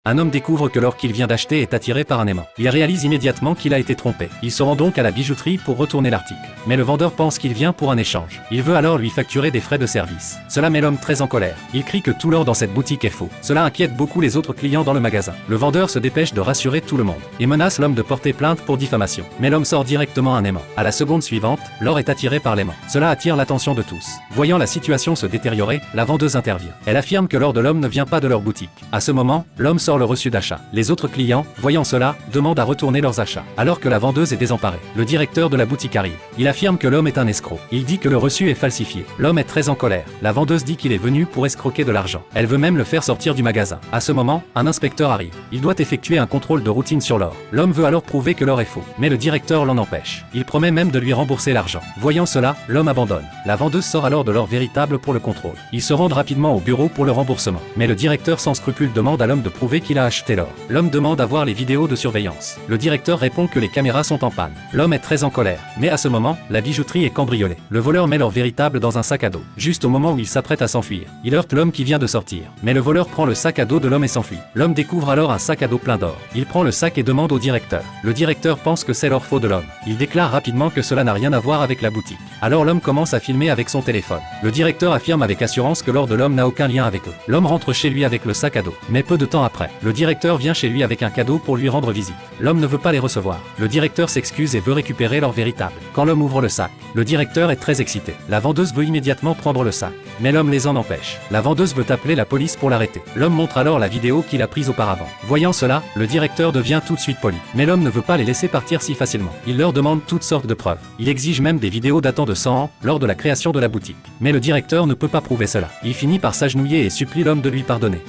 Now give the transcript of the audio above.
Un homme découvre que l'or qu'il vient d'acheter est attiré par un aimant. Il réalise immédiatement qu'il a été trompé. Il se rend donc à la bijouterie pour retourner l'article. Mais le vendeur pense qu'il vient pour un échange. Il veut alors lui facturer des frais de service. Cela met l'homme très en colère. Il crie que tout l'or dans cette boutique est faux. Cela inquiète beaucoup les autres clients dans le magasin. Le vendeur se dépêche de rassurer tout le monde et menace l'homme de porter plainte pour diffamation. Mais l'homme sort directement un aimant. À la seconde suivante, l'or est attiré par l'aimant. Cela attire l'attention de tous. Voyant la situation se détériorer, la vendeuse intervient. Elle affirme que l'or de l'homme ne vient pas de leur boutique. À ce moment, l'homme sort le reçu d'achat. Les autres clients, voyant cela, demandent à retourner leurs achats. Alors que la vendeuse est désemparée, le directeur de la boutique arrive. Il affirme que l'homme est un escroc. Il dit que le reçu est falsifié. L'homme est très en colère. La vendeuse dit qu'il est venu pour escroquer de l'argent. Elle veut même le faire sortir du magasin. À ce moment, un inspecteur arrive. Il doit effectuer un contrôle de routine sur l'or. L'homme veut alors prouver que l'or est faux. Mais le directeur l'en empêche. Il promet même de lui rembourser l'argent. Voyant cela, l'homme abandonne. La vendeuse sort alors de l'or véritable pour le contrôle. Ils se rendent rapidement au bureau pour le remboursement. Mais le directeur sans scrupule demande à l'homme de prouver qu'il a acheté l'or. L'homme demande à voir les vidéos de surveillance. Le directeur répond que les caméras sont en panne. L'homme est très en colère. Mais à ce moment, la bijouterie est cambriolée. Le voleur met l'or véritable dans un sac à dos. Juste au moment où il s'apprête à s'enfuir, il heurte l'homme qui vient de sortir. Mais le voleur prend le sac à dos de l'homme et s'enfuit. L'homme découvre alors un sac à dos plein d'or. Il prend le sac et demande au directeur. Le directeur pense que c'est l'or faux de l'homme. Il déclare rapidement que cela n'a rien à voir avec la boutique. Alors l'homme commence à filmer avec son téléphone. Le directeur affirme avec assurance que l'or de l'homme n'a aucun lien avec eux. L'homme rentre chez lui avec le sac à dos. Mais peu de temps après, le directeur vient chez lui avec un cadeau pour lui rendre visite. L'homme ne veut pas les recevoir. Le directeur s'excuse et veut récupérer l'or véritable. Quand l'homme ouvre le sac, le directeur est très excité. La vendeuse veut immédiatement prendre le sac. Mais l'homme les en empêche. La vendeuse veut appeler la police pour l'arrêter. L'homme montre alors la vidéo qu'il a prise auparavant. Voyant cela, le directeur devient tout de suite poli. Mais l'homme ne veut pas les laisser partir si facilement. Il leur demande toutes sortes de preuves. Il exige même des vidéos datant de 100 ans, lors de la création de la boutique. Mais le directeur ne peut pas prouver cela. Il finit par s'agenouiller et supplie l'homme de lui pardonner.